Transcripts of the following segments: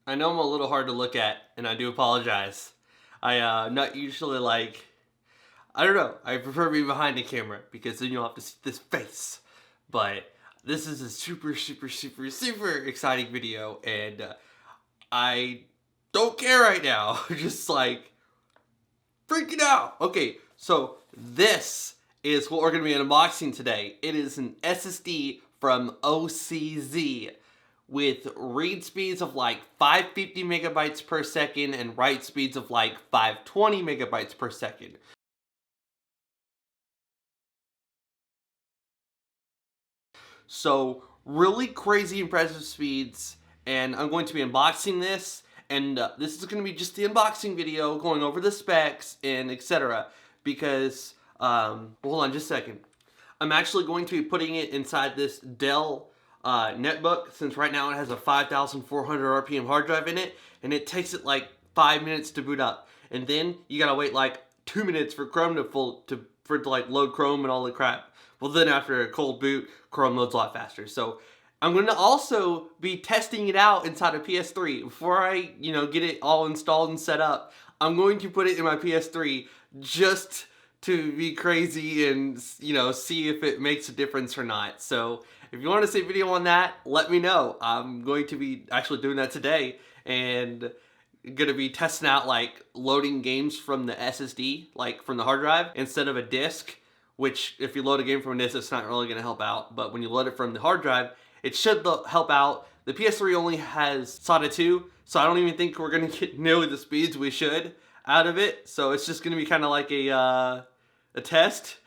I know I'm a little hard to look at, and I do apologize. Not usually like, I don't know, I prefer being behind the camera because then you'll have to see this face. But this is a super exciting video, and I don't care right now. Just like, freaking out. Okay, so this is what we're going to be unboxing today. It is an SSD from OCZ with read speeds of like 550 megabytes per second and write speeds of like 520 megabytes per second. So really crazy impressive speeds, and I'm going to be unboxing this, and this is going to be just the unboxing video going over the specs and etc. Because, hold on just a second. I'm actually going to be putting it inside this Dell netbook, since right now it has a 5,400 RPM hard drive in it, and it takes it like 5 minutes to boot up, and then you gotta wait like 2 minutes for Chrome for it to like load Chrome and all the crap. Well, then after a cold boot, Chrome loads a lot faster. So I'm going to also be testing it out inside a PS3 before I, get it all installed and set up. I'm going to put it in my PS3 just to be crazy and, see if it makes a difference or not. So if you want to see a video on that, let me know. I'm going to be actually doing that today, and going to be testing out like loading games from the SSD, like from the hard drive, instead of a disk. Which, if you load a game from a disk, it's not really going to help out. But when you load it from the hard drive, it should help out. The PS3 only has SATA 2, so I don't even think we're going to get nearly the speeds we should out of it. So it's just going to be kind of like a test.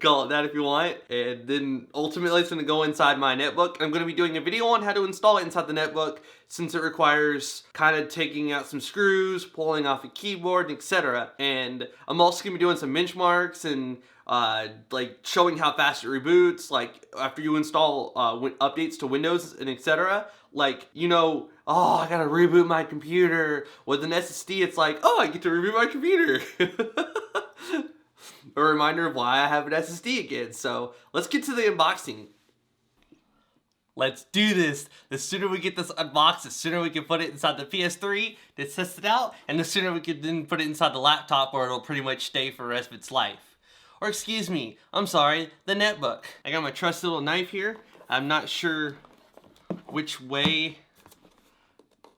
Call it that if you want. And then ultimately it's going to go inside my netbook. I'm going to be doing a video on how to install it inside the netbook, since it requires kind of taking out some screws, pulling off a keyboard, etc. And I'm also going to be doing some benchmarks and like showing how fast it reboots, like after you install updates to Windows and etc. Like, oh, I gotta reboot my computer. With an SSD, it's like, oh, I get to reboot my computer. A reminder of why I have an SSD again. So let's get to the unboxing. Let's do this. The sooner we get this unboxed, the sooner we can put it inside the PS3 to test it out, and the sooner we can then put it inside the laptop, where it'll pretty much stay for the rest of its life. Or excuse me, I'm sorry, the netbook. I got my trusty little knife here. I'm not sure which way.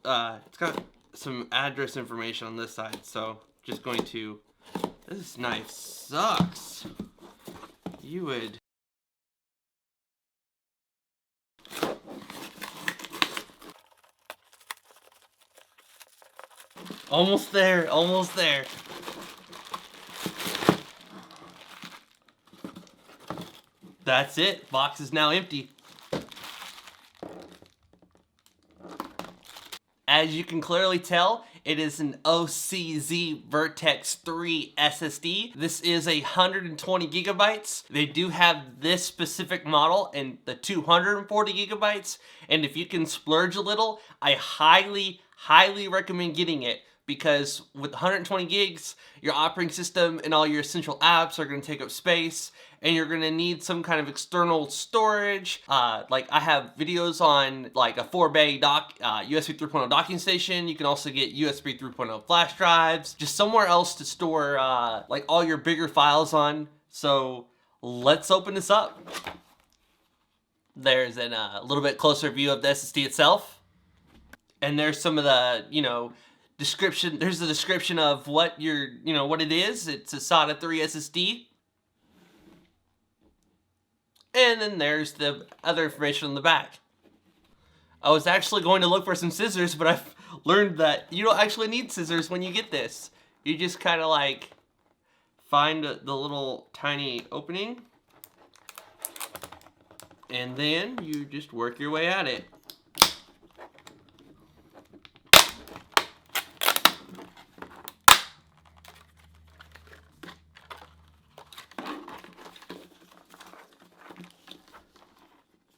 It's got some address information on this side, so just going to. This knife sucks. You would. Almost there, almost there. That's it. Box is now empty. As you can clearly tell, it is an OCZ Vertex 3 SSD. This is 120 gigabytes. They do have this specific model in the 240 gigabytes. And if you can splurge a little, I highly recommend getting it. Because with 120 gigs, your operating system and all your essential apps are going to take up space, and you're going to need some kind of external storage. Like I have videos on like a 4-bay USB 3.0 docking station. You can also get USB 3.0 flash drives, just somewhere else to store like all your bigger files on. So let's open this up. There's a little bit closer view of the SSD itself, and there's some of the description. There's the description of what what it is. It's a SATA 3 SSD. And then there's the other information on the back. I was actually going to look for some scissors, but I've learned that you don't actually need scissors when you get this. You just kind of like find the little tiny opening, and then you just work your way at it.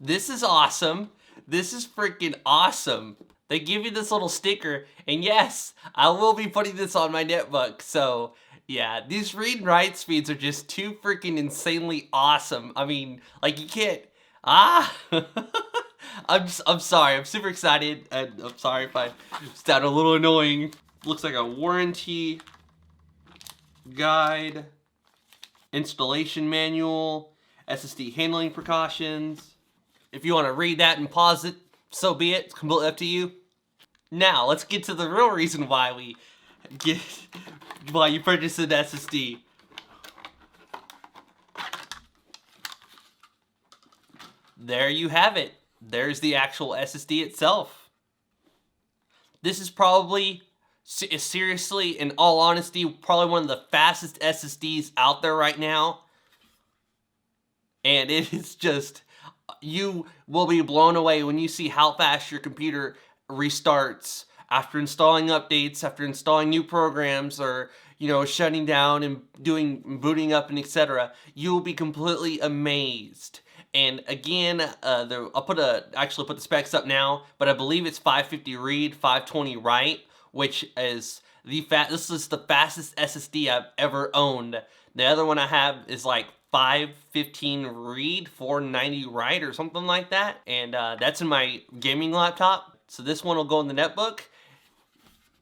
This is awesome. This is freaking awesome. They give you this little sticker, and yes, I will be putting this on my netbook. So yeah, these read and write speeds are just too freaking insanely awesome. I mean, like you can't, I'm sorry. I'm super excited, and I'm sorry if I sound a little annoying. Looks like a warranty guide, installation manual, SSD handling precautions. If you want to read that and pause it, so be it. It's completely up to you. Now, let's get to the real reason why you purchase an SSD. There you have it. There's the actual SSD itself. This is probably, seriously, in all honesty, probably one of the fastest SSDs out there right now. And it is just, you will be blown away when you see how fast your computer restarts after installing updates, after installing new programs, or shutting down and booting up and etc. You will be completely amazed. And again, I'll actually put the specs up now, but I believe it's 550 read, 520 write, which is this is the fastest SSD I've ever owned. The other one I have is like 515 read, 490 write, or something like that. And that's in my gaming laptop. So this one will go in the netbook.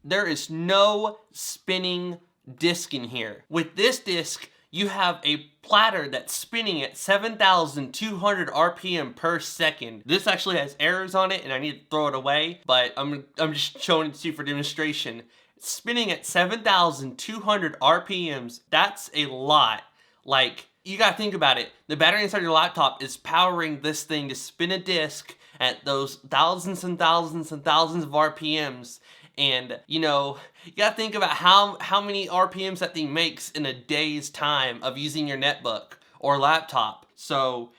There is no spinning disk in here. With this disk, you have a platter that's spinning at 7,200 RPM per second. This actually has errors on it and I need to throw it away, but I'm just showing it to you for demonstration. It's spinning at 7,200 RPMs. That's a lot. Like, you gotta think about it. The battery inside your laptop is powering this thing to spin a disk at those thousands and thousands and thousands of RPMs. And, you gotta think about how many RPMs that thing makes in a day's time of using your netbook or laptop. So,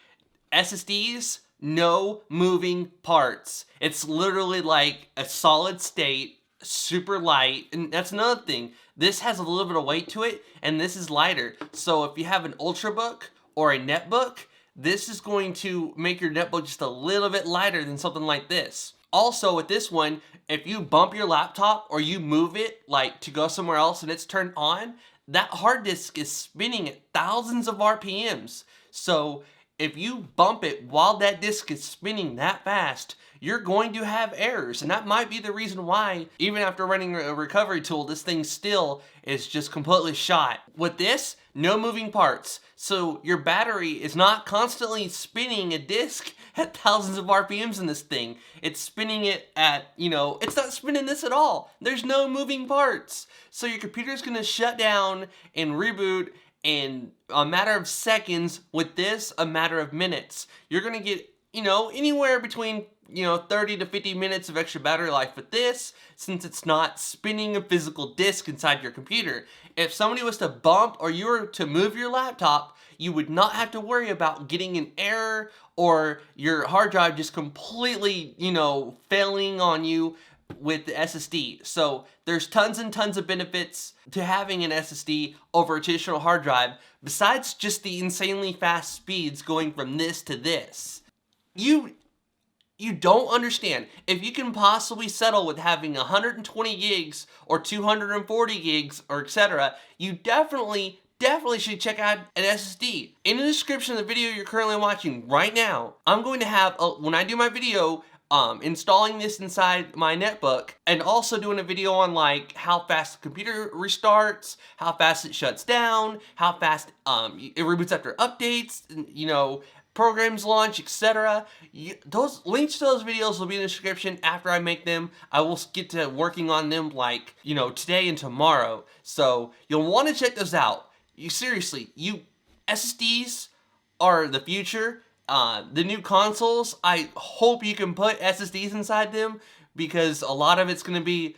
SSDs, no moving parts. It's literally like a solid state, super light, and that's another thing. This has a little bit of weight to it, and this is lighter. So if you have an Ultrabook or a netbook, this is going to make your netbook just a little bit lighter than something like this. Also, with this one, if you bump your laptop or you move it like to go somewhere else and it's turned on, that hard disk is spinning at thousands of RPMs. So if you bump it while that disk is spinning that fast, you're going to have errors. And that might be the reason why, even after running a recovery tool, this thing still is just completely shot. With this, no moving parts. So your battery is not constantly spinning a disk at thousands of RPMs in this thing. It's spinning it at, it's not spinning this at all. There's no moving parts. So your computer's gonna shut down and reboot in a matter of seconds. With this, a matter of minutes. You're gonna get, anywhere between 30 to 50 minutes of extra battery life with this, since it's not spinning a physical disk inside your computer. If somebody was to bump or you were to move your laptop, you would not have to worry about getting an error or your hard drive just completely, failing on you with the SSD. So there's tons and tons of benefits to having an SSD over a traditional hard drive, besides just the insanely fast speeds going from this to this. You don't understand. If you can possibly settle with having 120 gigs or 240 gigs or etc., you definitely should check out an SSD. In the description of the video you're currently watching right now, I'm going to have, when I do my video, installing this inside my netbook, and also doing a video on like how fast the computer restarts, how fast it shuts down, how fast it reboots after updates, programs launch, etc. Those links to those videos will be in the description after I make them. I will get to working on them like, today and tomorrow. So you'll want to check those out. SSDs are the future. The new consoles, I hope you can put SSDs inside them, because a lot of it's going to be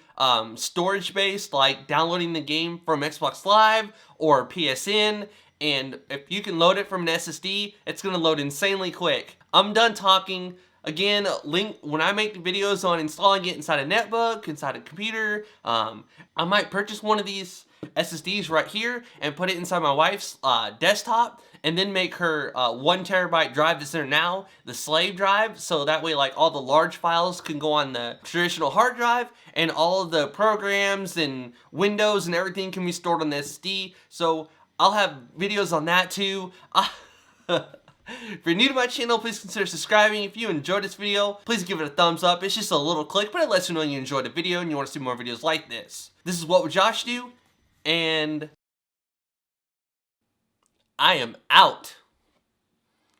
storage based, like downloading the game from Xbox Live or PSN. And if you can load it from an SSD, it's going to load insanely quick. I'm done talking. Again, link when I make videos on installing it inside a netbook, inside a computer. I might purchase one of these SSDs right here and put it inside my wife's desktop, and then make her 1 terabyte drive that's there now, the slave drive, so that way like all the large files can go on the traditional hard drive, and all of the programs and Windows and everything can be stored on the SSD. So I'll have videos on that too. If you're new to my channel, please consider subscribing. If you enjoyed this video, please give it a thumbs up. It's just a little click, but it lets you know you enjoyed the video and you want to see more videos like this. This is What Would Josh Do? And I am out.